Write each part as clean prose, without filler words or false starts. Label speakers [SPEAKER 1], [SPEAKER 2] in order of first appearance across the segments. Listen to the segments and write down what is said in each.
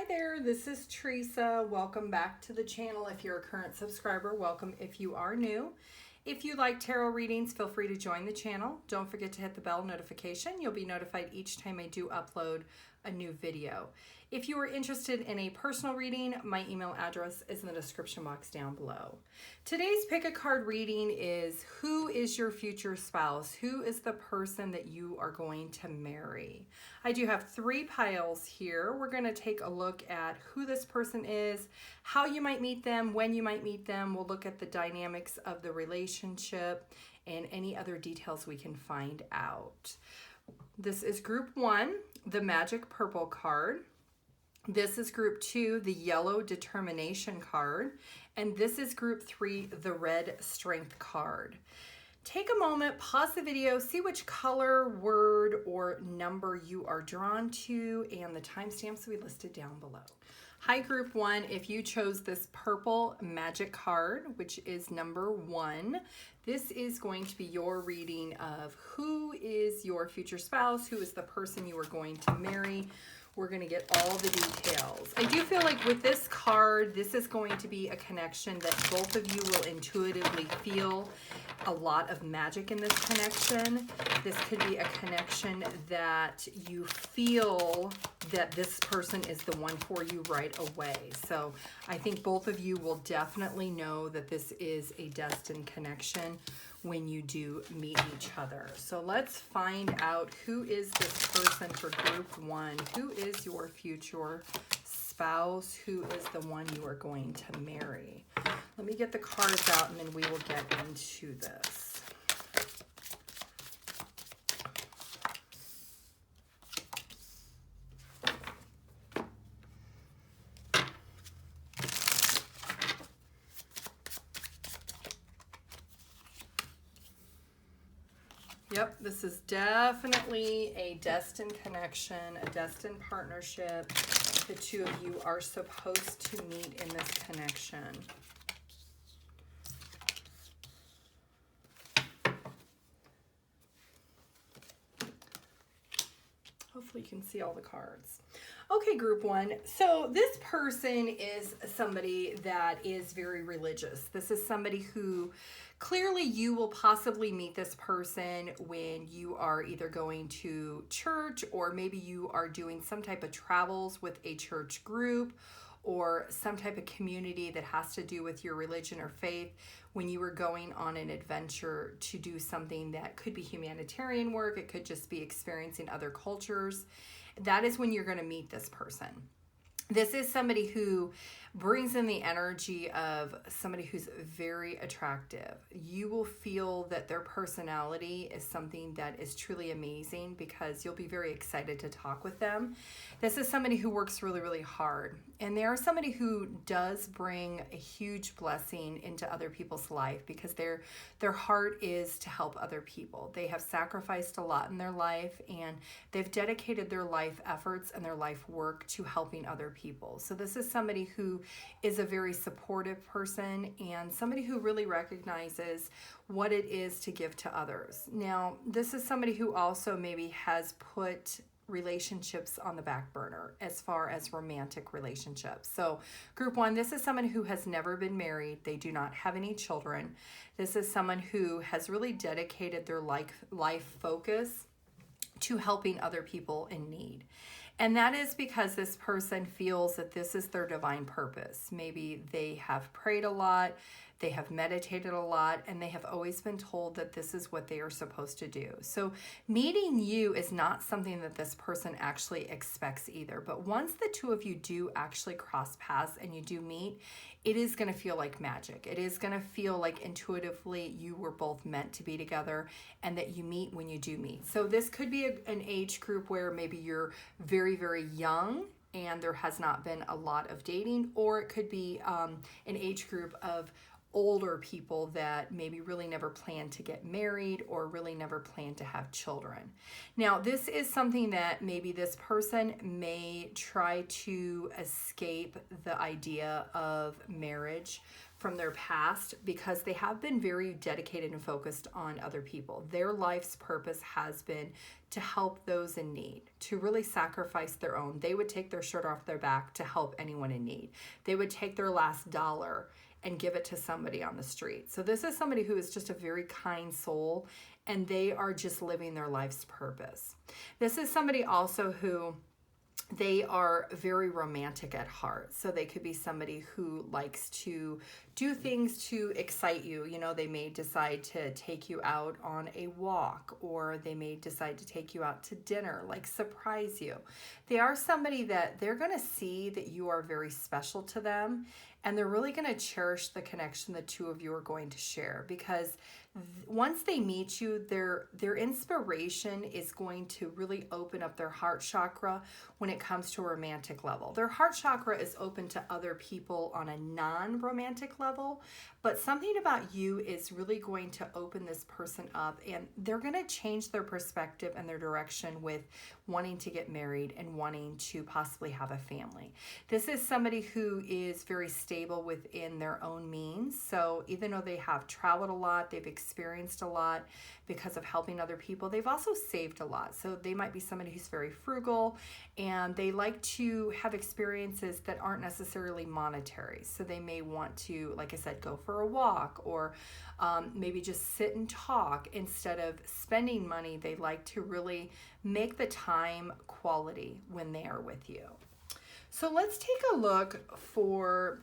[SPEAKER 1] Hi there, this is Teresa. Welcome back to the channel. If you're a current subscriber, welcome if you are new. If you like tarot readings, feel free to join the channel. Don't forget to hit the bell notification. You'll be notified each time I do upload a new video. If you are interested in a personal reading, my email address is in the description box down below. Today's pick a card reading is who is your future spouse? Who is the person that you are going to marry? I do have 3 piles here. We're going to take a look at who this person is, how you might meet them, when you might meet them. We'll look at the dynamics of the relationship and any other details we can find out. This is group 1, the magic purple card. This is group 2, the yellow determination card. And this is group 3, the red strength card. Take a moment, pause the video, see which color, word, or number you are drawn to, and the timestamps we listed down below. Hi, group 1. If you chose this purple magic card, which is number 1, this is going to be your reading of who is your future spouse, who is the person you are going to marry. We're going to get all the details. I do feel like with this card, this is going to be a connection that both of you will intuitively feel a lot of magic in this connection. This could be a connection that you feel that this person is the one for you right away. So I think both of you will definitely know that this is a destined connection when you do meet each other. So let's find out who is this person for group 1. Who is your future spouse? Who is the one you are going to marry? Let me get the cards out and then we will get into this. Yep, this is definitely a destined connection, a destined partnership. The two of you are supposed to meet in this connection. Hopefully you can see all the cards. Okay, group 1. So this person is somebody that is very religious. This is somebody who clearly you will possibly meet this person when you are either going to church or maybe you are doing some type of travels with a church group or some type of community that has to do with your religion or faith when you were going on an adventure to do something that could be humanitarian work. It could just be experiencing other cultures. That is when you're going to meet this person. This is somebody who brings in the energy of somebody who's very attractive. You will feel that their personality is something that is truly amazing because you'll be very excited to talk with them. This is somebody who works really, really hard. And they are somebody who does bring a huge blessing into other people's life because their heart is to help other people. They have sacrificed a lot in their life and they've dedicated their life efforts and their life work to helping other people. So this is somebody who is a very supportive person and somebody who really recognizes what it is to give to others. Now, this is somebody who also maybe has put relationships on the back burner as far as romantic relationships. So group 1, this is someone who has never been married. They do not have any children. This is someone who has really dedicated their life focus to helping other people in need. And that is because this person feels that this is their divine purpose. Maybe they have prayed a lot, they have meditated a lot, and they have always been told that this is what they are supposed to do. So meeting you is not something that this person actually expects either. But once the two of you do actually cross paths and you do meet, it is going to feel like magic. It is going to feel like intuitively you were both meant to be together and that you meet when you do meet. So this could be an age group where maybe you're very, very young and there has not been a lot of dating, or it could be an age group of older people that maybe really never planned to get married or really never planned to have children. Now, this is something that maybe this person may try to escape the idea of marriage from their past because they have been very dedicated and focused on other people. Their life's purpose has been to help those in need, to really sacrifice their own. They would take their shirt off their back to help anyone in need. They would take their last dollar and give it to somebody on the street. So this is somebody who is just a very kind soul, and they are just living their life's purpose. This is somebody also who they are very romantic at heart. So they could be somebody who likes to do things to excite you. You know, they may decide to take you out on a walk, or they may decide to take you out to dinner, like surprise you. They are somebody that they're going to see that you are very special to them, and they're really going to cherish the connection the two of you are going to share, because once they meet you, their inspiration is going to really open up their heart chakra when it comes to a romantic level. Their heart chakra is open to other people on a non-romantic level, but something about you is really going to open this person up, and they're going to change their perspective and their direction with wanting to get married and wanting to possibly have a family. This is somebody who is very stable within their own means. So even though they have traveled a lot, they've experienced a lot because of helping other people, they've also saved a lot. So they might be somebody who's very frugal, and they like to have experiences that aren't necessarily monetary. So they may want to, like I said, go for a walk, or maybe just sit and talk instead of spending money. They like to really make the time quality when they are with you. So let's take a look for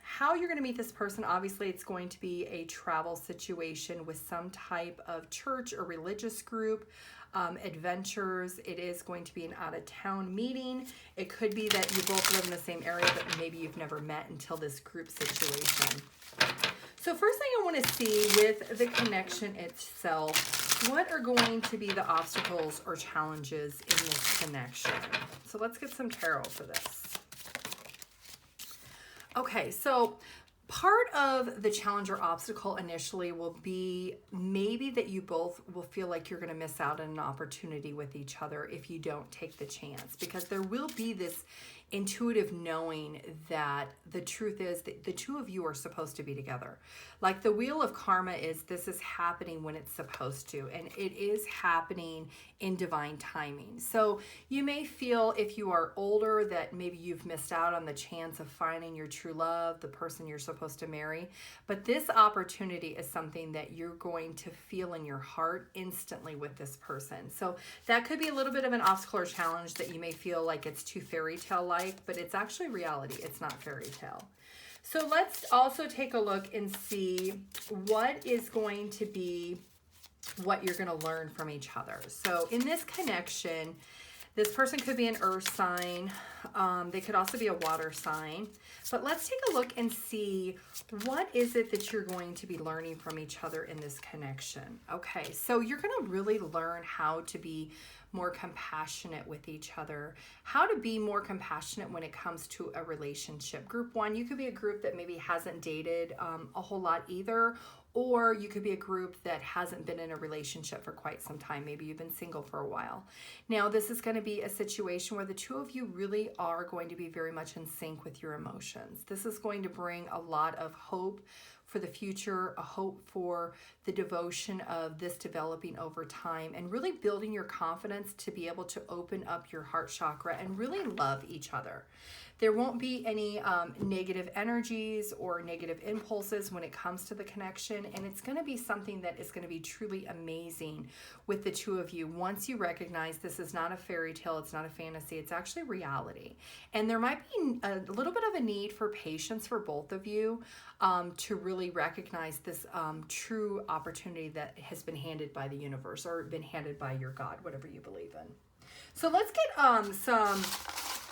[SPEAKER 1] how you're going to meet this person. Obviously, it's going to be a travel situation with some type of church or religious group, adventures. It is going to be an out-of-town meeting. It could be that you both live in the same area, but maybe you've never met until this group situation. So first thing I want to see with the connection itself, what are going to be the obstacles or challenges in this connection? So let's get some tarot for this. Okay, so part of the challenge or obstacle initially will be maybe that you both will feel like you're going to miss out on an opportunity with each other if you don't take the chance, because there will be this intuitive knowing that the truth is that the two of you are supposed to be together. Like the wheel of karma is, this is happening when it's supposed to, and it is happening in divine timing. So you may feel, if you are older, that maybe you've missed out on the chance of finding your true love, the person you're supposed to marry. But this opportunity is something that you're going to feel in your heart instantly with this person. So that could be a little bit of an obstacle or challenge, that you may feel like it's too fairy tale like, but it's actually reality. It's not fairy tale. So let's also take a look and see what is going to be what you're going to learn from each other. So in this connection, this person could be an earth sign. They could also be a water sign. But let's take a look and see what is it that you're going to be learning from each other in this connection. Okay, so you're going to really learn how to be more compassionate with each other, how to be more compassionate when it comes to a relationship. Group one, you could be a group that maybe hasn't dated a whole lot either, or you could be a group that hasn't been in a relationship for quite some time. Maybe you've been single for a while. Now, this is going to be a situation where the two of you really are going to be very much in sync with your emotions. This is going to bring a lot of hope for the future, a hope for the devotion of this developing over time, and really building your confidence to be able to open up your heart chakra and really love each other. There won't be any negative energies or negative impulses when it comes to the connection, and it's going to be something that is going to be truly amazing with the two of you once you recognize this is not a fairy tale, it's not a fantasy, it's actually reality. And there might be a little bit of a need for patience for both of you to really recognize this true opportunity that has been handed by the universe, or been handed by your God, whatever you believe in. So let's get some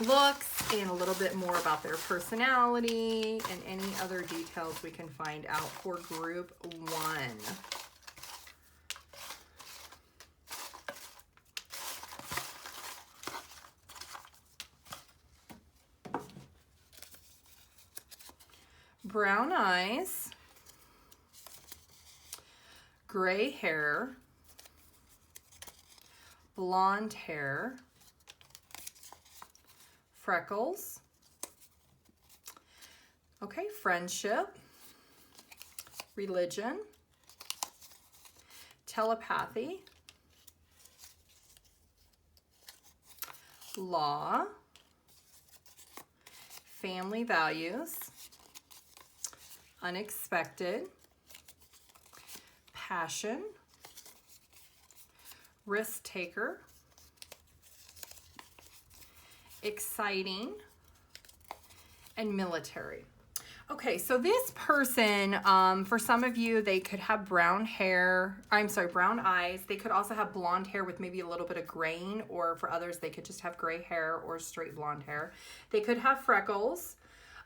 [SPEAKER 1] looks and a little bit more about their personality and any other details we can find out for group one. Brown eyes, gray hair, blonde hair, freckles. Okay, friendship, religion, telepathy, law, family values, unexpected, passion, risk taker, exciting, and military. Okay, so this person, for some of you, they could have brown eyes. They could also have blonde hair with maybe a little bit of graying, or for others, they could just have gray hair or straight blonde hair. They could have freckles.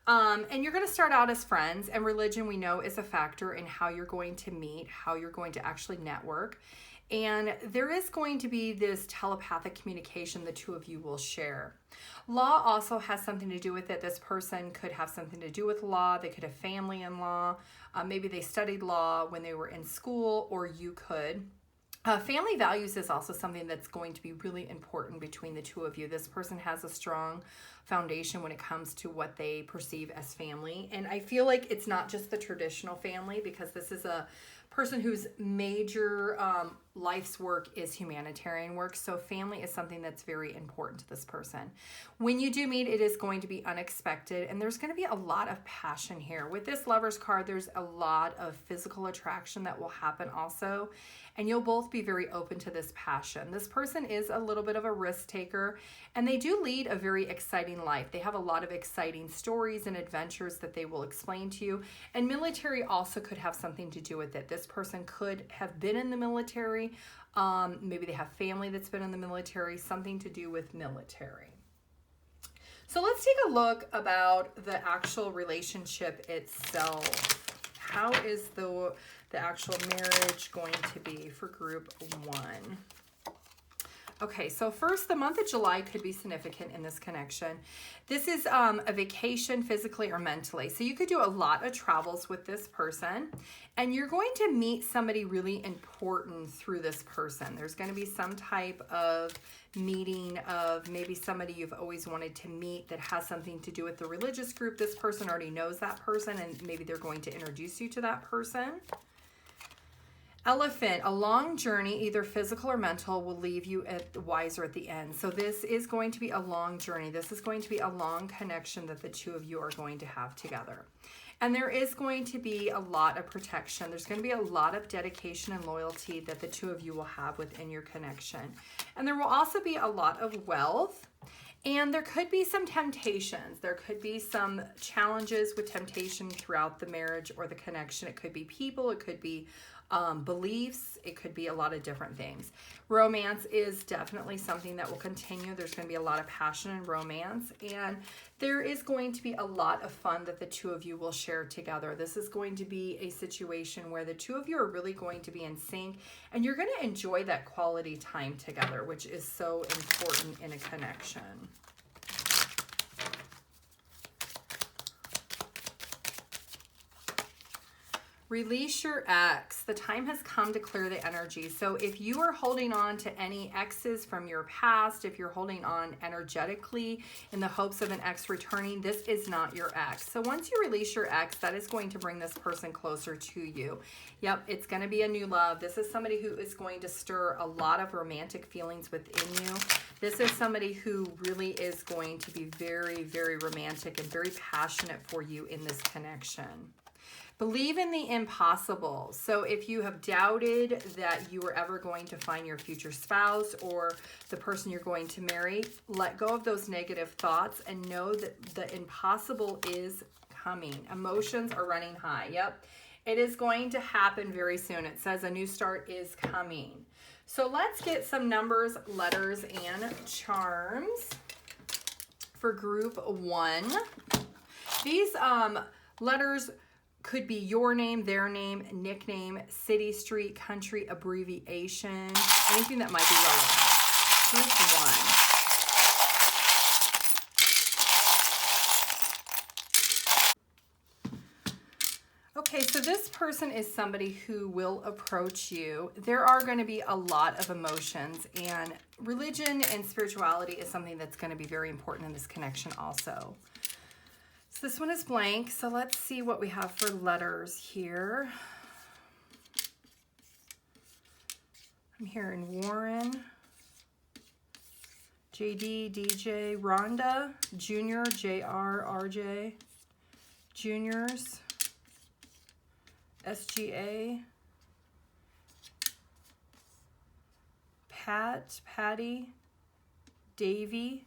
[SPEAKER 1] And you're going to start out as friends, and religion, we know, is a factor in how you're going to meet, how you're going to actually network. And there is going to be this telepathic communication the two of you will share. Law also has something to do with it. This person could have something to do with law. They could have family in law. Maybe they studied law when they were in school, or you could. Family values is also something that's going to be really important between the two of you. This person has a strong foundation when it comes to what they perceive as family. And I feel like it's not just the traditional family, because this is a person whose major life's work is humanitarian work. So family is something that's very important to this person. When you do meet, it is going to be unexpected, and there's going to be a lot of passion here. With this Lover's card, there's a lot of physical attraction that will happen also, and you'll both be very open to this passion. This person is a little bit of a risk taker, and they do lead a very exciting life. They have a lot of exciting stories and adventures that they will explain to you, and military also could have something to do with it. This person could have been in the military. Maybe they have family that's been in the military, something to do with military. So let's take a look about the actual relationship itself. How is the actual marriage going to be for group one? Okay, so first, the month of July could be significant in this connection. This is a vacation physically or mentally. So you could do a lot of travels with this person, and you're going to meet somebody really important through this person. There's going to be some type of meeting of maybe somebody you've always wanted to meet that has something to do with the religious group. This person already knows that person, and maybe they're going to introduce you to that person. Elephant, a long journey, either physical or mental, will leave you wiser at the end. So this is going to be a long journey. This is going to be a long connection that the two of you are going to have together. And there is going to be a lot of protection. There's going to be a lot of dedication and loyalty that the two of you will have within your connection. And there will also be a lot of wealth. And there could be some temptations. There could be some challenges with temptation throughout the marriage or the connection. It could be people. It could be beliefs. It could be a lot of different things. Romance is definitely something that will continue. There's going to be a lot of passion and romance, and there is going to be a lot of fun that the two of you will share together. This is going to be a situation where the two of you are really going to be in sync, and you're going to enjoy that quality time together, which is so important in a connection. Release your ex. The time has come to clear the energy. So if you are holding on to any exes from your past, if you're holding on energetically in the hopes of an ex returning, this is not your ex. So once you release your ex, that is going to bring this person closer to you. Yep, it's going to be a new love. This is somebody who is going to stir a lot of romantic feelings within you. This is somebody who really is going to be very, very romantic and very passionate for you in this connection. Believe in the impossible. So if you have doubted that you were ever going to find your future spouse or the person you're going to marry, let go of those negative thoughts and know that the impossible is coming. Emotions are running high. Yep. It is going to happen very soon. It says a new start is coming. So let's get some numbers, letters, and charms for group one. These letters could be your name, their name, nickname, city, street, country, abbreviation, anything that might be relevant. Group one. Okay, so this person is somebody who will approach you. There are going to be a lot of emotions, and religion and spirituality is something that's going to be very important in this connection also. This one is blank, so let's see what we have for letters here. I'm hearing Warren, JD, DJ, Rhonda, Junior, JR, RJ, Juniors, SGA, Pat, Patty, Davy.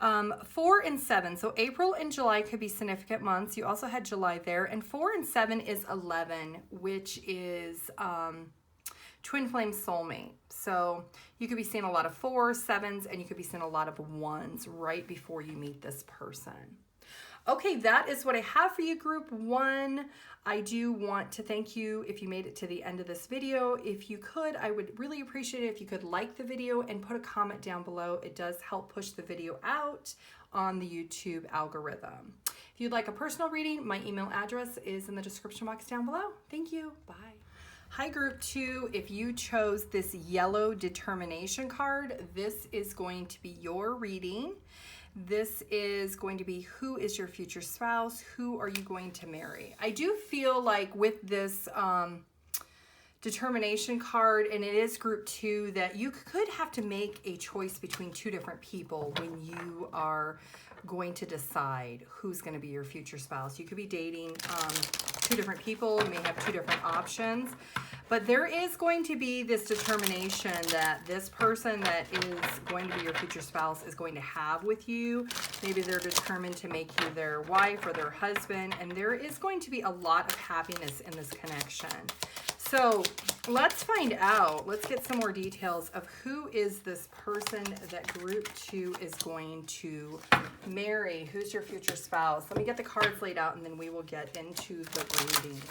[SPEAKER 1] 4 and 7. So April and July could be significant months. You also had July there. And 4 and 7 is 11, which is twin flame soulmate. So you could be seeing a lot of 4s, 7s, and you could be seeing a lot of 1s right before you meet this person. Okay, that is what I have for you, group 1. I do want to thank you if you made it to the end of this video. If you could, I would really appreciate it if you could like the video and put a comment down below. It does help push the video out on the YouTube algorithm. If you'd like a personal reading, my email address is in the description box down below. Thank you. Bye. Hi, group 2. If you chose this yellow determination card, this is going to be your reading. This is going to be, who is your future spouse? Who are you going to marry? I do feel like with this determination card, and it is group 2, that you could have to make a choice between 2 different people when you are going to decide who's going to be your future spouse. You could be dating 2 different people, you may have 2 different options, but there is going to be this determination that this person that is going to be your future spouse is going to have with you. Maybe they're determined to make you their wife or their husband, and there is going to be a lot of happiness in this connection. So let's find out. Let's get some more details of who is this person that group 2 is going to marry. Who's your future spouse? Let me get the cards laid out and then we will get into the reading.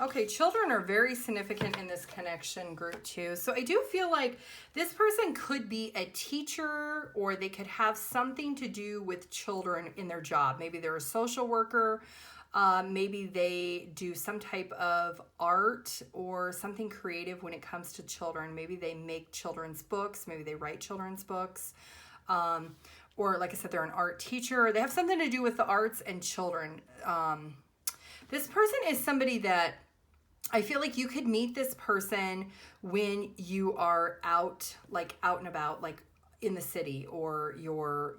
[SPEAKER 1] Okay, children are very significant in this connection, group 2. So I do feel like this person could be a teacher, or they could have something to do with children in their job. Maybe they're a social worker. Maybe they do some type of art or something creative when it comes to children. Maybe they make children's books. Maybe they write children's books. Or like I said, they're an art teacher. They have something to do with the arts and children. This person is somebody that I feel like you could meet this person when you are out and about, like in the city, or you're,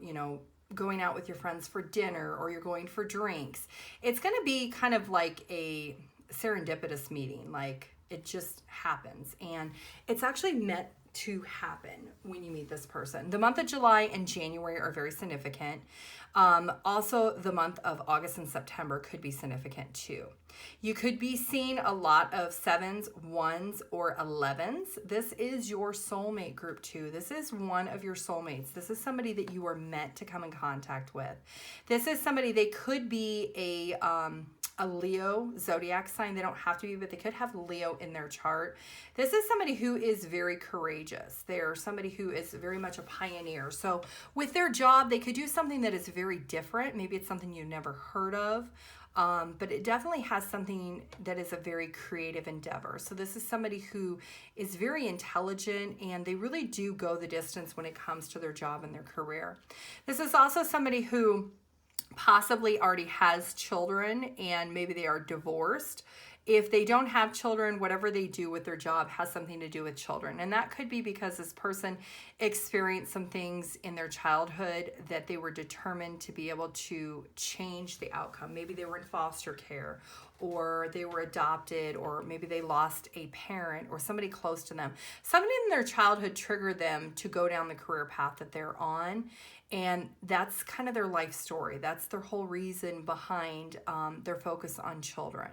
[SPEAKER 1] going out with your friends for dinner, or you're going for drinks. It's going to be kind of like a serendipitous meeting. Like, it just happens. And it's actually meant to happen when you meet this person. The month of July and January are very significant. Also, the month of August and September could be significant too. You could be seeing a lot of 7s, 1s, or 11s. This is your soulmate, group 2. This is one of your soulmates. This is somebody that you are meant to come in contact with. This is somebody, they could be a Leo zodiac sign. They don't have to be, but they could have Leo in their chart. This is somebody who is very courageous. They're somebody who is very much a pioneer. So with their job, they could do something that is very different. Maybe it's something you've never heard of. But it definitely has something that is a very creative endeavor. So this is somebody who is very intelligent, and they really do go the distance when it comes to their job and their career. This is also somebody who possibly already has children, and maybe they are divorced. If they don't have children, whatever they do with their job has something to do with children. And that could be because this person experienced some things in their childhood that they were determined to be able to change the outcome. Maybe they were in foster care, or they were adopted, or maybe they lost a parent or somebody close to them. Somebody in their childhood triggered them to go down the career path that they're on. And that's kind of their life story. That's their whole reason behind their focus on children.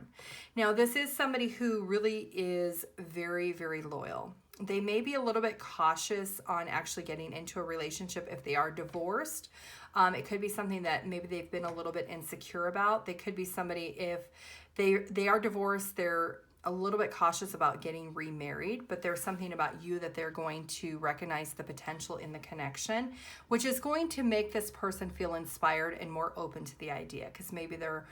[SPEAKER 1] Now, this is somebody who really is very, very loyal. They may be a little bit cautious on actually getting into a relationship if they are divorced. It could be something that maybe they've been a little bit insecure about. They could be somebody, if they are divorced, they're a little bit cautious about getting remarried, but there's something about you that they're going to recognize the potential in the connection, which is going to make this person feel inspired and more open to the idea, because maybe their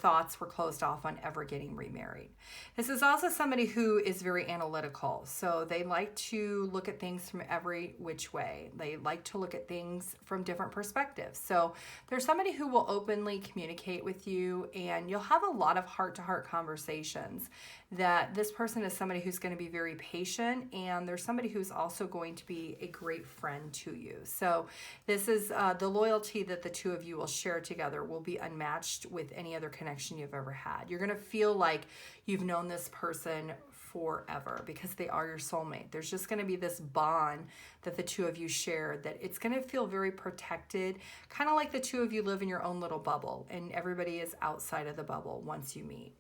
[SPEAKER 1] thoughts were closed off on ever getting remarried. This is also somebody who is very analytical. So they like to look at things from every which way. They like to look at things from different perspectives. So there's somebody who will openly communicate with you, and you'll have a lot of heart-to-heart conversations. That this person is somebody who's going to be very patient, and there's somebody who's also going to be a great friend to you. So this is the loyalty that the two of you will share together will be unmatched with any other connection you've ever had. You're going to feel like you've known this person forever because they are your soulmate. There's just going to be this bond that the two of you share, that it's going to feel very protected, kind of like the two of you live in your own little bubble and everybody is outside of the bubble once you meet.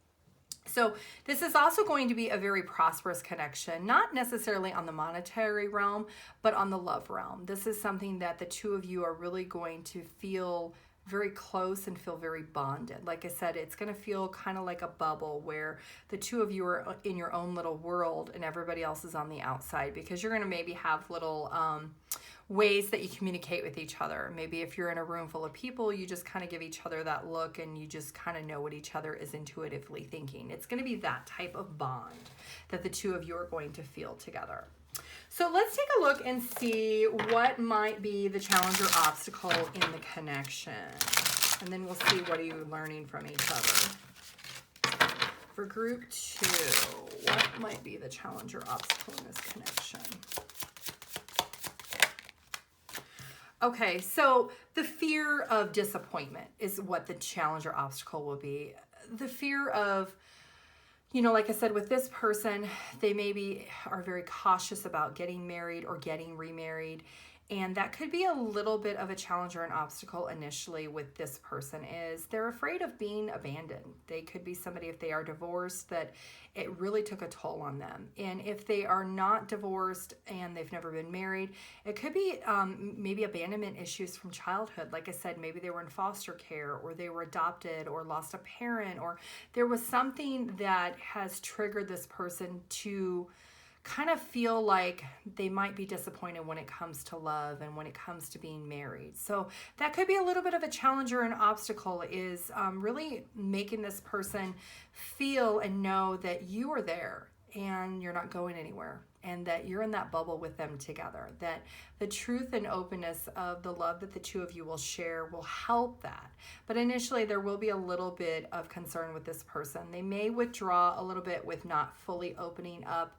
[SPEAKER 1] So this is also going to be a very prosperous connection, not necessarily on the monetary realm, but on the love realm. This is something that the two of you are really going to feel very close and feel very bonded. Like I said, it's going to feel kind of like a bubble where the two of you are in your own little world and everybody else is on the outside, because you're going to maybe have little ways that you communicate with each other. Maybe if you're in a room full of people, you just kind of give each other that look and you just kind of know what each other is intuitively thinking. It's going to be that type of bond that the two of you are going to feel together. So let's take a look and see what might be the challenge or obstacle in the connection. And then we'll see what are you learning from each other. For group 2, what might be the challenge or obstacle in this connection? Okay, so the fear of disappointment is what the challenge or obstacle will be. The fear of, like I said, with this person, they maybe are very cautious about getting married or getting remarried. And that could be a little bit of a challenge or an obstacle initially with this person, is they're afraid of being abandoned. They could be somebody, if they are divorced, that it really took a toll on them. And if they are not divorced and they've never been married, it could be maybe abandonment issues from childhood. Like I said, maybe they were in foster care, or they were adopted, or lost a parent, or there was something that has triggered this person to kind of feel like they might be disappointed when it comes to love and when it comes to being married. So that could be a little bit of a challenge or an obstacle, is really making this person feel and know that you are there and you're not going anywhere, and that you're in that bubble with them together, that the truth and openness of the love that the two of you will share will help that. But initially there will be a little bit of concern with this person. They may withdraw a little bit with not fully opening up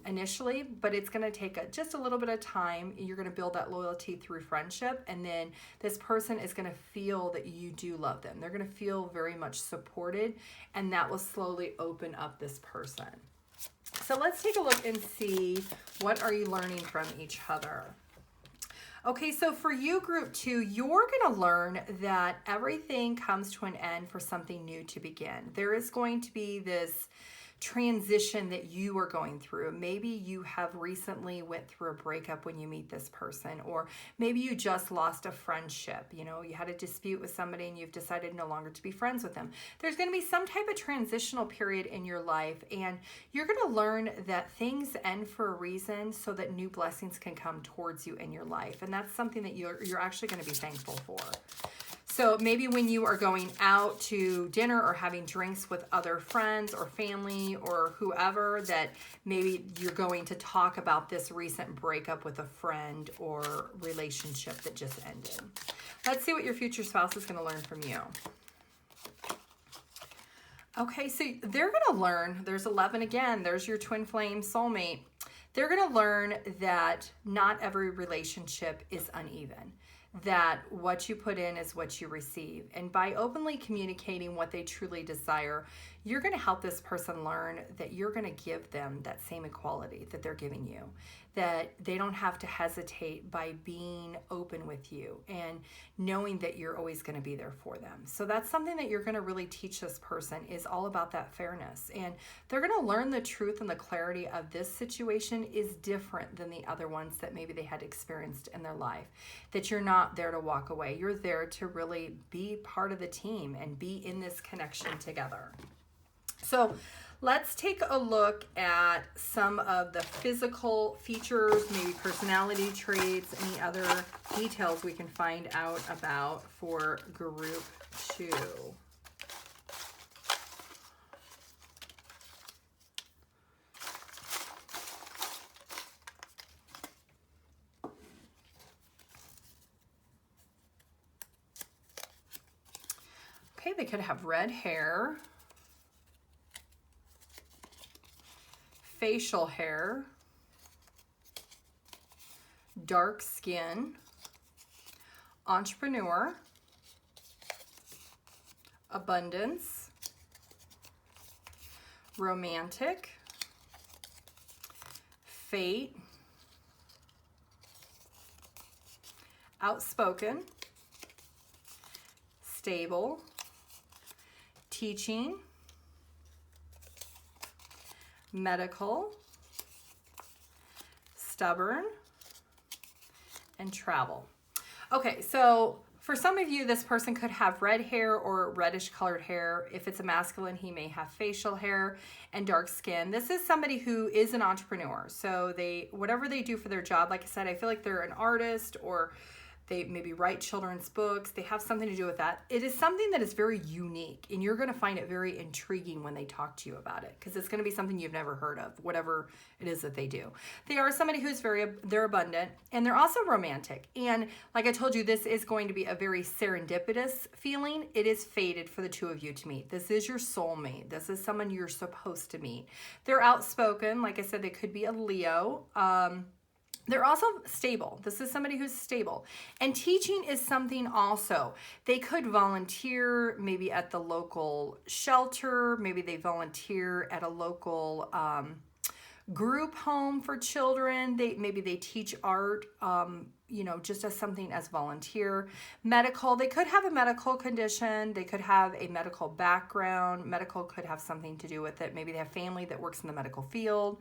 [SPEAKER 1] initially, but it's going to take just a little bit of time. You're going to build that loyalty through friendship, and then this person is going to feel that you do love them. They're going to feel very much supported, and that will slowly open up this person. So let's take a look and see, what are you learning from each other? Okay, so for you, group 2, you're going to learn that everything comes to an end for something new to begin. There is going to be this transition that you are going through. Maybe you have recently went through a breakup when you meet this person, or maybe you just lost a friendship. You had a dispute with somebody and you've decided no longer to be friends with them. There's going to be some type of transitional period in your life, and you're going to learn that things end for a reason so that new blessings can come towards you in your life. And that's something that you're actually going to be thankful for. So maybe when you are going out to dinner or having drinks with other friends or family or whoever, that maybe you're going to talk about this recent breakup with a friend or relationship that just ended. Let's see what your future spouse is going to learn from you. Okay, so they're going to learn, there's 11 again, there's your twin flame soulmate. They're going to learn that not every relationship is uneven, that what you put in is what you receive. And by openly communicating what they truly desire, you're going to help this person learn that you're going to give them that same equality that they're giving you. that they don't have to hesitate by being open with you and knowing that you're always going to be there for them. So that's something that you're going to really teach this person, is all about that fairness. And they're going to learn the truth, and the clarity of this situation is different than the other ones that maybe they had experienced in their life. That you're not there to walk away. You're there to really be part of the team and be in this connection together. So let's take a look at some of the physical features, maybe personality traits, any other details we can find out about for group 2. Okay, they could have red hair, facial hair, dark skin, entrepreneur, abundance, romantic, fate, outspoken, stable, teaching, medical, stubborn, and travel. Okay, so for some of you, this person could have red hair or reddish colored hair. If it's a masculine, he may have facial hair and dark skin. This is somebody who is an entrepreneur. So whatever they do for their job, like I said, I feel like they're an artist, or they maybe write children's books. They have something to do with that. It is something that is very unique, and you're going to find it very intriguing when they talk to you about it, because it's going to be something you've never heard of, whatever it is that they do. They are somebody who's they're abundant, and they're also romantic. And like I told you, this is going to be a very serendipitous feeling. It is fated for the two of you to meet. This is your soulmate. This is someone you're supposed to meet. They're outspoken. Like I said, they could be a Leo. They're also stable. This is somebody who's stable. And teaching is something also. They could volunteer maybe at the local shelter. Maybe they volunteer at a local group home for children. Maybe they teach art, just as something as volunteer. Medical, they could have a medical condition. They could have a medical background. Medical could have something to do with it. Maybe they have family that works in the medical field.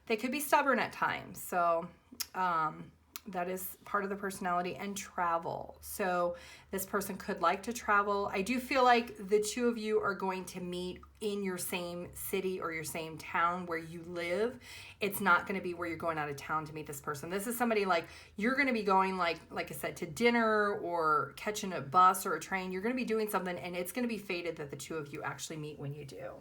[SPEAKER 1] They could be stubborn at times. So that is part of the personality. And travel. So this person could like to travel. I do feel like the two of you are going to meet in your same city or your same town where you live. It's not going to be where you're going out of town to meet this person. This is somebody like you're going to be going like I said, to dinner or catching a bus or a train. You're going to be doing something, and it's going to be fated that the two of you actually meet when you do.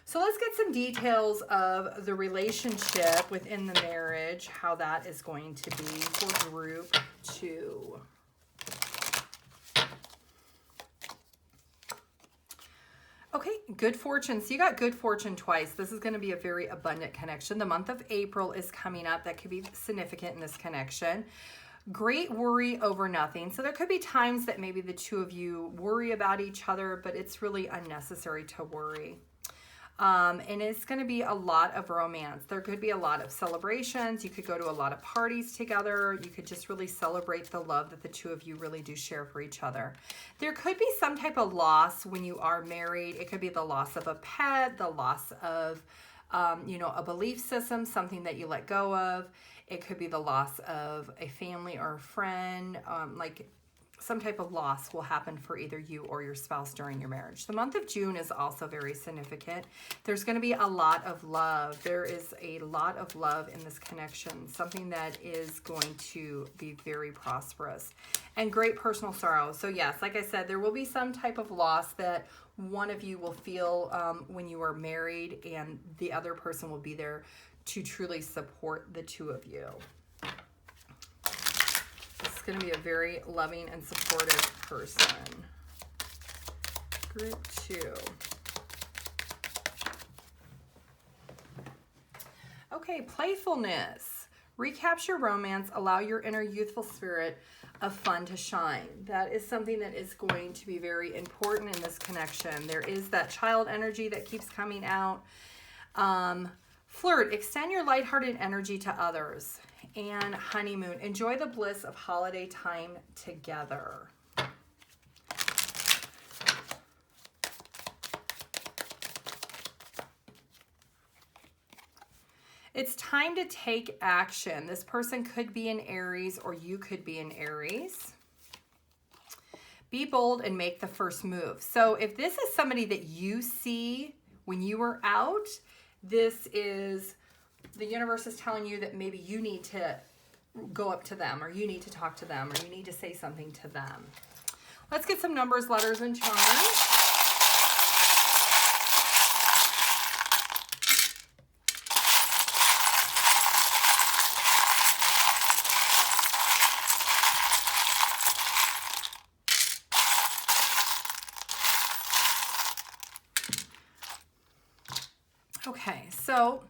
[SPEAKER 1] So let's get some details of the relationship within the marriage, how that is going to be for group 2. Okay, good fortune. So you got good fortune twice. This is going to be a very abundant connection. The month of April is coming up. That could be significant in this connection. Great worry over nothing. So there could be times that maybe the two of you worry about each other, but it's really unnecessary to worry. And it's going to be a lot of romance. There could be a lot of celebrations. You could go to a lot of parties together. You could just really celebrate the love that the two of you really do share for each other. There could be some type of loss when you are married. It could be the loss of a pet, the loss of, a belief system, something that you let go of. It could be the loss of a family or a friend, some type of loss will happen for either you or your spouse during your marriage. The month of June is also very significant. There's going to be a lot of love. There is a lot of love in this connection, something that is going to be very prosperous and great personal sorrow. So yes, like I said, there will be some type of loss that one of you will feel when you are married, and the other person will be there to truly support the two of you. It's going to be a very loving and supportive person. Group 2. Okay, playfulness. Recapture romance. Allow your inner youthful spirit of fun to shine. That is something that is going to be very important in this connection. There is that child energy that keeps coming out. Flirt, extend your lighthearted energy to others. And honeymoon, enjoy the bliss of holiday time together. It's time to take action. This person could be an Aries or you could be an Aries. Be bold and make the first move. So if this is somebody that you see when you were out, this is, the universe is telling you that maybe you need to go up to them, or you need to talk to them, or you need to say something to them. Let's get some numbers, letters, and charms. Okay, so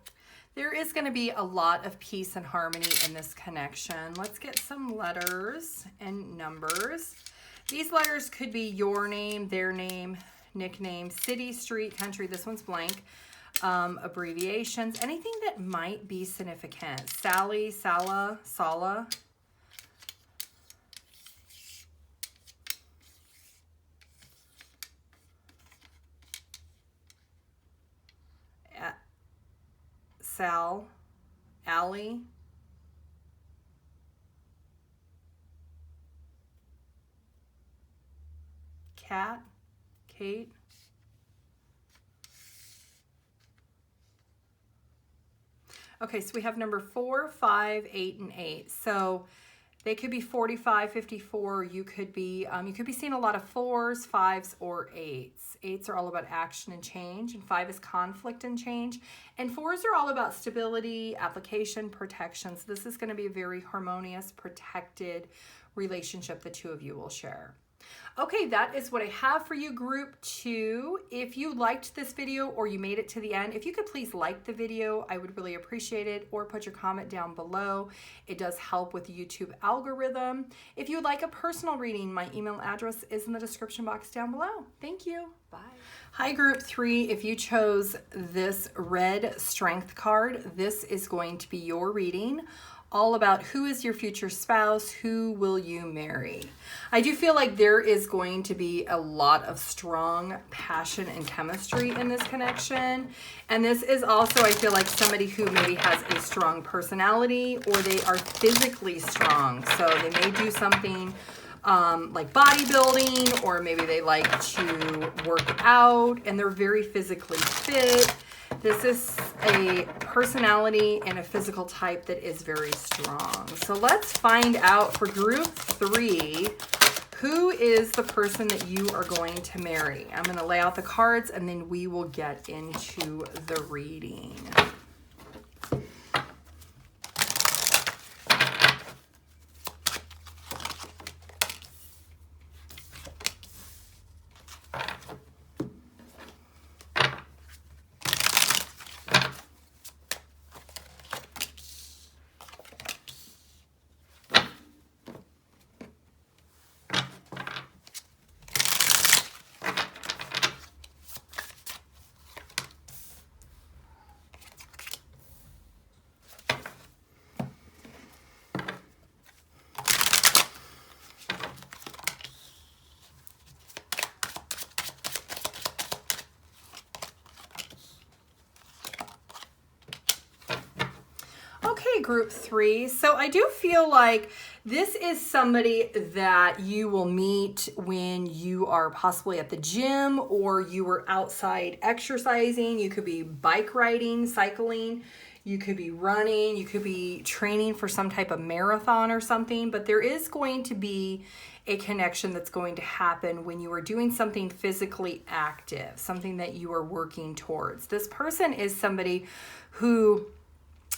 [SPEAKER 1] there is going to be a lot of peace and harmony in this connection. Let's get some letters and numbers. These letters could be your name, their name, nickname, city, street, country. This one's blank. Abbreviations, anything that might be significant. Sally, Sala, Sala. Sal, Allie, Kat, Kate, okay, so we have number 4, 5, 8, and 8. So they could be 45, 54. You could be seeing a lot of 4s, 5s, or 8s. 8s are all about action and change, and 5 is conflict and change. And 4s are all about stability, application, protection. So this is going to be a very harmonious, protected relationship the two of you will share. Okay, that is what I have for you, group 2. If you liked this video or you made it to the end, if you could please like the video, I would really appreciate it, or put your comment down below. It does help with the YouTube algorithm. If you would like a personal reading, my email address is in the description box down below. Thank you. Bye. Hi, group 3. If you chose this red strength card, this is going to be your reading. All about who is your future spouse, who will you marry. I do feel like there is going to be a lot of strong passion and chemistry in this connection. And this is also, I feel like, somebody who maybe has a strong personality, or they are physically strong. So they may do something like bodybuilding, or maybe they like to work out and they're very physically fit. This is a personality and a physical type that is very strong. So let's find out for group 3, who is the person that you are going to marry. I'm going to lay out the cards and then we will get into the reading. Group 3. So I do feel like this is somebody that you will meet when you are possibly at the gym, or you were outside exercising. You could be bike riding, cycling, you could be running, you could be training for some type of marathon or something, but there is going to be a connection that's going to happen when you are doing something physically active, something that you are working towards. This person is somebody who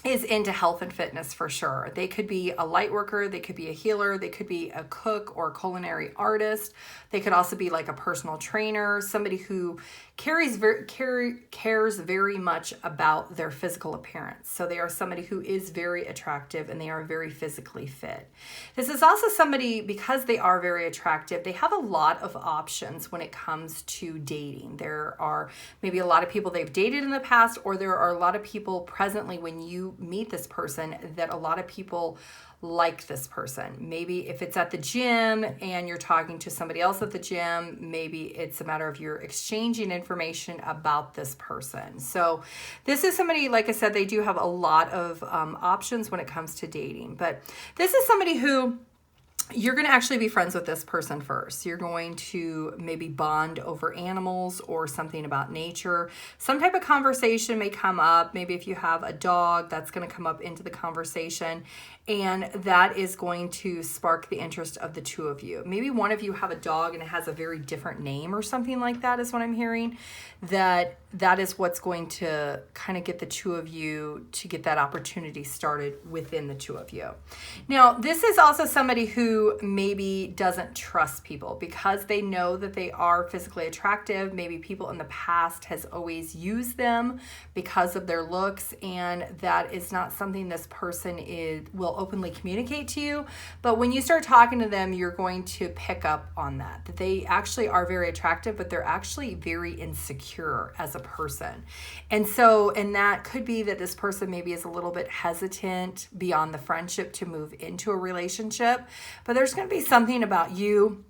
[SPEAKER 1] is into health and fitness for sure. They could be a light worker, they could be a healer, they could be a cook or a culinary artist. They could also be like a personal trainer, somebody who cares very much about their physical appearance. So they are somebody who is very attractive and they are very physically fit. This is also somebody, because they are very attractive, they have a lot of options when it comes to dating. There are maybe a lot of people they've dated in the past, or there are a lot of people presently when you meet this person that a lot of people like this person. Maybe if it's at the gym and you're talking to somebody else at the gym, maybe it's a matter of you're exchanging information about this person. So this is somebody, like I said, they do have a lot of options when it comes to dating. But this is somebody who you're going to actually be friends with this person first. You're going to maybe bond over animals or something about nature. Some type of conversation may come up. Maybe if you have a dog, that's going to come up into the conversation. And that is going to spark the interest of the two of you. Maybe one of you have a dog and it has a very different name or something like that is what I'm hearing. That is what's going to kind of get the two of you to get that opportunity started within the two of you. Now, this is also somebody who maybe doesn't trust people because they know that they are physically attractive. Maybe people in the past has always used them because of their looks, and that is not something this person will openly communicate to you. But when you start talking to them, you're going to pick up on that they actually are very attractive, but they're actually very insecure as a person. And that could be that this person maybe is a little bit hesitant beyond the friendship to move into a relationship. But there's going to be something about you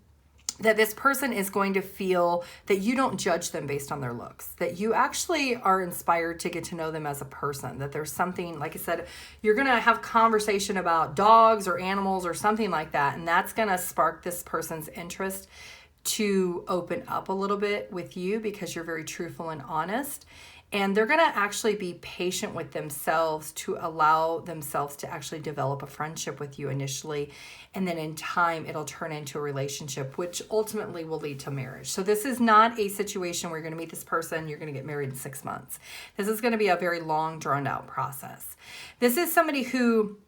[SPEAKER 1] that this person is going to feel that you don't judge them based on their looks, that you actually are inspired to get to know them as a person, that there's something, like I said, you're going to have conversation about dogs or animals or something like that, and that's going to spark this person's interest to open up a little bit with you because you're very truthful and honest. And they're going to actually be patient with themselves to allow themselves to actually develop a friendship with you initially. And then in time, it'll turn into a relationship, which ultimately will lead to marriage. So this is not a situation where you're going to meet this person, you're going to get married in 6 months. This is going to be a very long, drawn out process. This is somebody who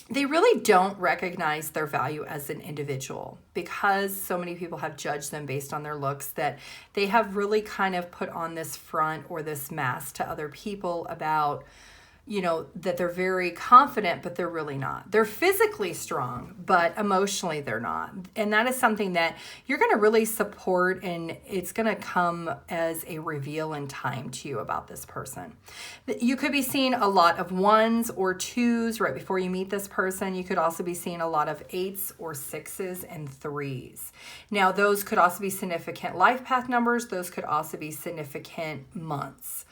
[SPEAKER 1] they really don't recognize their value as an individual because so many people have judged them based on their looks, that they have really kind of put on this front or this mask to other people about, that they're very confident, but they're really not. They're physically strong, but emotionally they're not. And that is something that you're going to really support, and it's going to come as a reveal in time to you about this person. You could be seeing a lot of 1s or 2s right before you meet this person. You could also be seeing a lot of 8s or 6s and 3s. Now, those could also be significant life path numbers. Those could also be significant months.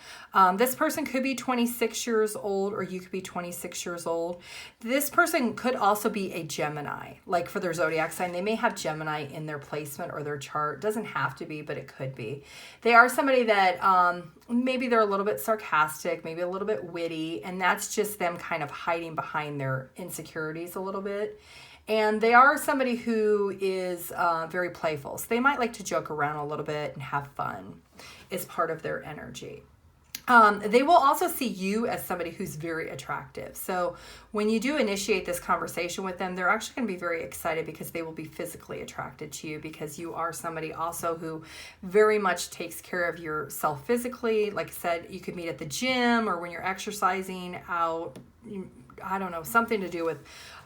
[SPEAKER 1] This person could be 26 years old, or you could be 26 years old. This person could also be a Gemini, like for their zodiac sign. They may have Gemini in their placement or their chart. It doesn't have to be, but it could be. They are somebody that maybe they're a little bit sarcastic, maybe a little bit witty, and that's just them kind of hiding behind their insecurities a little bit. And they are somebody who is very playful. So they might like to joke around a little bit and have fun is part of their energy. They will also see you as somebody who's very attractive. So when you do initiate this conversation with them, they're actually going to be very excited because they will be physically attracted to you, because you are somebody also who very much takes care of yourself physically. Like I said, you could meet at the gym or when you're exercising out, I don't know, something to do with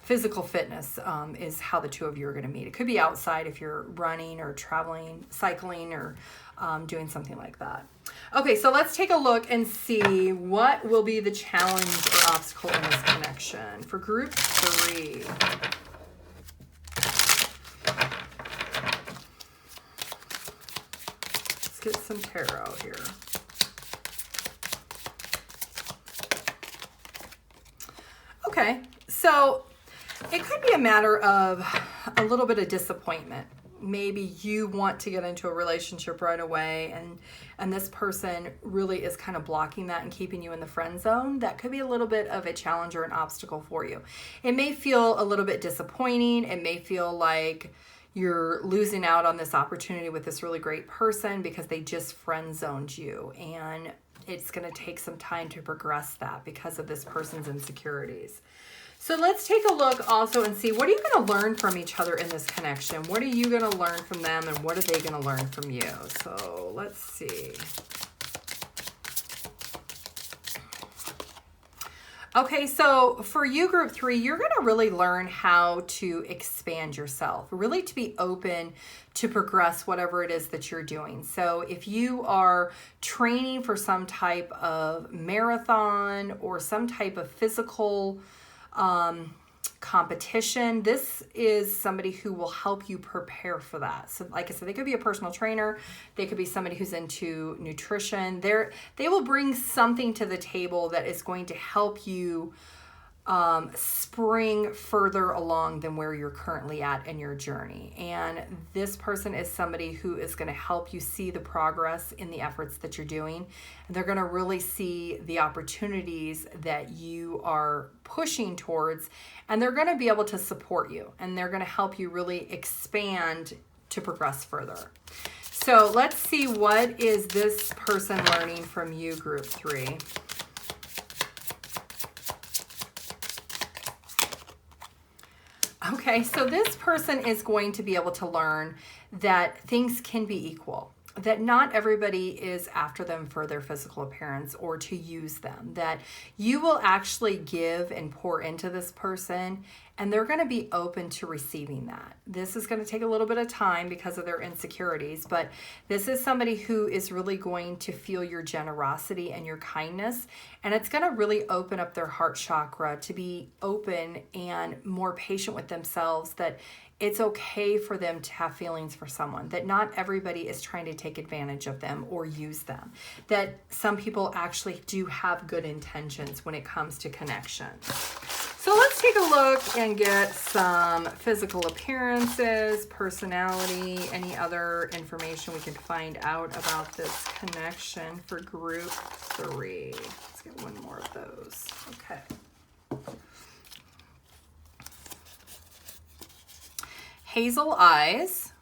[SPEAKER 1] physical fitness is how the two of you are going to meet. It could be outside if you're running or traveling, cycling, or doing something like that. Okay, so let's take a look and see what will be the challenge or obstacle in this connection for group 3. Let's get some tarot here. Okay, so it could be a matter of a little bit of disappointment. Maybe you want to get into a relationship right away, and this person really is kind of blocking that and keeping you in the friend zone. That could be a little bit of a challenge or an obstacle for you. It may feel a little bit disappointing. It may feel like, you're losing out on this opportunity with this really great person because they just friend zoned you. And it's going to take some time to progress that because of this person's insecurities. So let's take a look also and see, what are you going to learn from each other in this connection? What are you going to learn from them, and what are they going to learn from you? So let's see. Okay, so for you, group 3, you're going to really learn how to expand yourself, really to be open to progress whatever it is that you're doing. So if you are training for some type of marathon or some type of physical competition, this is somebody who will help you prepare for that. So like I said, they could be a personal trainer, they could be somebody who's into nutrition. They will bring something to the table that is going to help you spring further along than where you're currently at in your journey. And this person is somebody who is going to help you see the progress in the efforts that you're doing. And they're going to really see the opportunities that you are pushing towards, and they're going to be able to support you, and they're going to help you really expand to progress further. So let's see, what is this person learning from you, group 3? Okay, so this person is going to be able to learn that things can be equal, that not everybody is after them for their physical appearance or to use them, that you will actually give and pour into this person, and they're going to be open to receiving that. This is going to take a little bit of time because of their insecurities, but this is somebody who is really going to feel your generosity and your kindness, and it's going to really open up their heart chakra to be open and more patient with themselves, that it's okay for them to have feelings for someone, that not everybody is trying to take advantage of them or use them, that some people actually do have good intentions when it comes to connection. So let's take a look and get some physical appearances, personality, any other information we can find out about this connection for group 3. Let's get one more of those. Okay. Hazel eyes,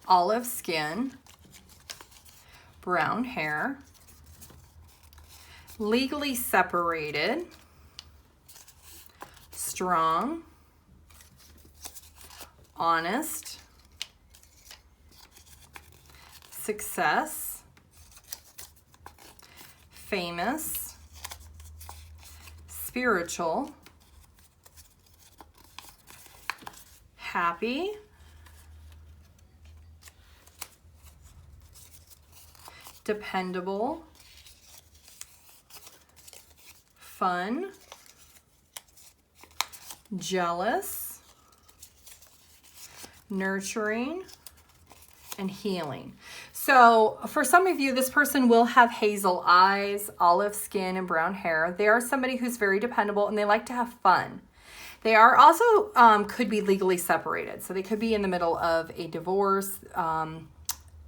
[SPEAKER 1] olive skin, brown hair, legally separated, strong, honest, success, famous, spiritual, happy, dependable, fun, jealous, nurturing, and healing. So for some of you, this person will have hazel eyes, olive skin, and brown hair. They are somebody who's very dependable, and they like to have fun. They are also could be legally separated. So they could be in the middle of a divorce.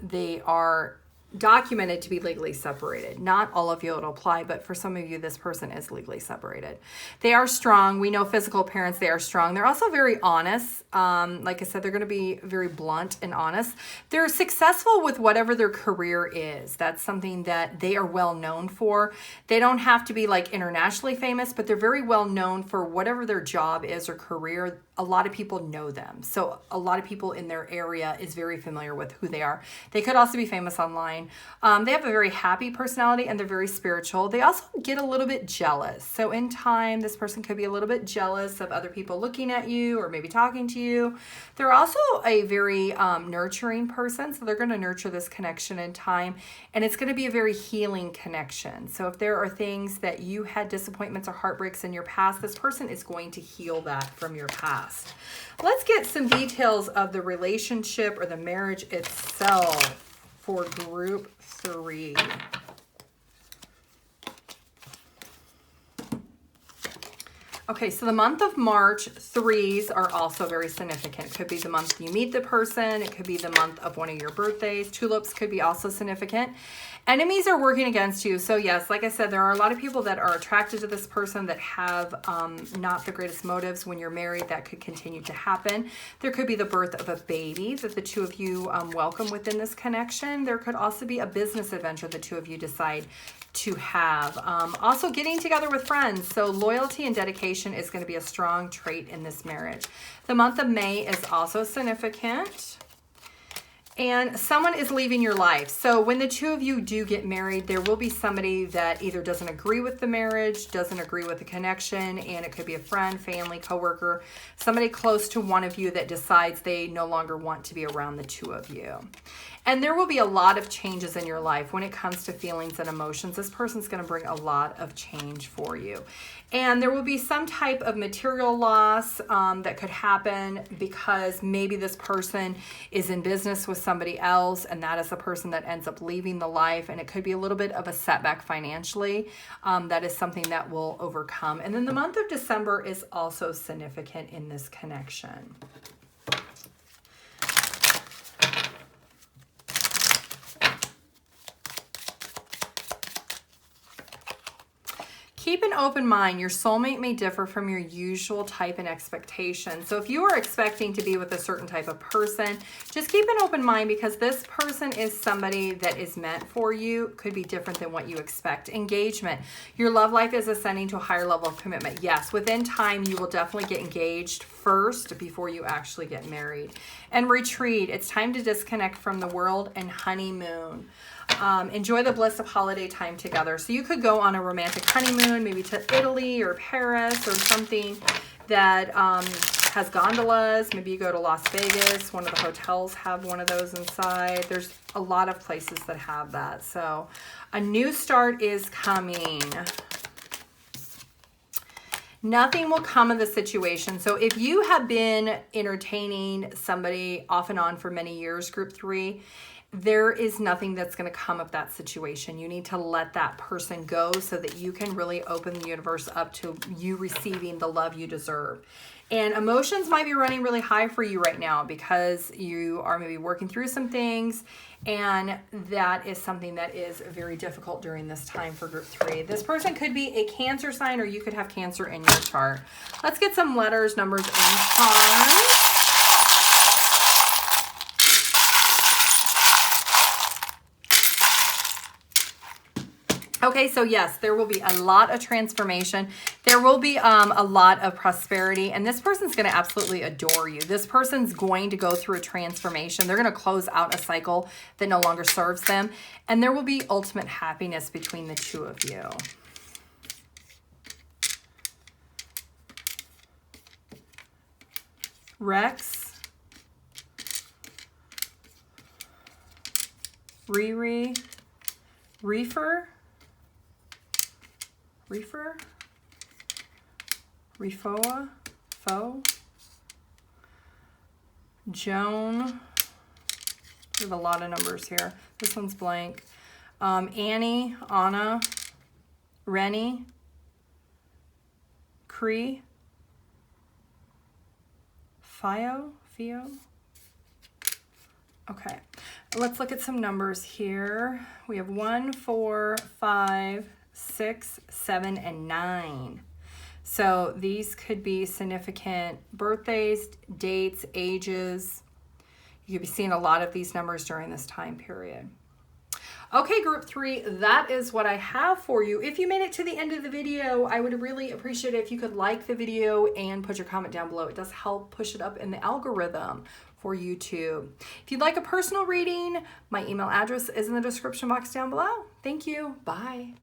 [SPEAKER 1] They are documented to be legally separated. Not all of you it'll apply, but for some of you, this person is legally separated. They are strong. We know physical appearance, they are strong. They're also very honest. Like I said, they're going to be very blunt and honest. They're successful with whatever their career is. That's something that they are well known for. They don't have to be like internationally famous, but they're very well known for whatever their job is or career. A lot of people know them. So a lot of people in their area is very familiar with who they are. They could also be famous online. They have a very happy personality, and they're very spiritual. They also get a little bit jealous. So in time, this person could be a little bit jealous of other people looking at you or maybe talking to you. They're also a very nurturing person. So they're going to nurture this connection in time, and it's going to be a very healing connection. So if there are things that you had disappointments or heartbreaks in your past, this person is going to heal that from your past. Let's get some details of the relationship or the marriage itself for group 3. Okay, so the month of March, 3s are also very significant. It could be the month you meet the person. It could be the month of one of your birthdays. Tulips could be also significant. Enemies are working against you. So yes, like I said, there are a lot of people that are attracted to this person that have not the greatest motives. When you're married, that could continue to happen. There could be the birth of a baby that the two of you welcome within this connection. There could also be a business adventure the two of you decide to have. Also getting together with friends. So loyalty and dedication is going to be a strong trait in this marriage. The month of May is also significant. And someone is leaving your life. So when the two of you do get married, there will be somebody that either doesn't agree with the marriage, doesn't agree with the connection, and it could be a friend, family, coworker, somebody close to one of you that decides they no longer want to be around the two of you. And there will be a lot of changes in your life when it comes to feelings and emotions. This person's going to bring a lot of change for you. And there will be some type of material loss that could happen because maybe this person is in business with somebody else and that is the person that ends up leaving the life. And it could be a little bit of a setback financially. That is something that will overcome. And then the month of December is also significant in this connection. Keep an open mind. Your soulmate may differ from your usual type and expectation. So if you are expecting to be with a certain type of person, just keep an open mind because this person is somebody that is meant for you. Could be different than what you expect. Engagement. Your love life is ascending to a higher level of commitment. Yes, within time, you will definitely get engaged first before you actually get married. And retreat. It's time to disconnect from the world and honeymoon. Enjoy the bliss of holiday time together. So you could go on a romantic honeymoon, maybe to Italy or Paris or something that has gondolas. Maybe you go to Las Vegas. One of the hotels have one of those inside. There's a lot of places that have that. So a new start is coming. Nothing will come of the situation. So if you have been entertaining somebody off and on for many years, group 3, there is nothing that's going to come of that situation. You need to let that person go so that you can really open the universe up to you receiving the love you deserve. And emotions might be running really high for you right now because you are maybe working through some things, and that is something that is very difficult during this time for group 3. This person could be a Cancer sign, or you could have Cancer in your chart. Let's get some letters, numbers, and cards. Okay, so yes, there will be a lot of transformation. There will be a lot of prosperity, and this person's going to absolutely adore you. This person's going to go through a transformation. They're going to close out a cycle that no longer serves them, and there will be ultimate happiness between the two of you. Rex, Riri, Reefer, Refoa, Fo, Joan. We have a lot of numbers here. This one's blank. Annie, Anna, Rennie, Cree, Fio. Okay, let's look at some numbers here. We have 1, 4, 5, 6, 7, and 9. So these could be significant birthdays, dates, ages. You could be seeing a lot of these numbers during this time period. Okay, group 3, that is what I have for you. If you made it to the end of the video, I would really appreciate it if you could like the video and put your comment down below. It does help push it up in the algorithm for YouTube. If you'd like a personal reading, my email address is in the description box down below. Thank you. Bye.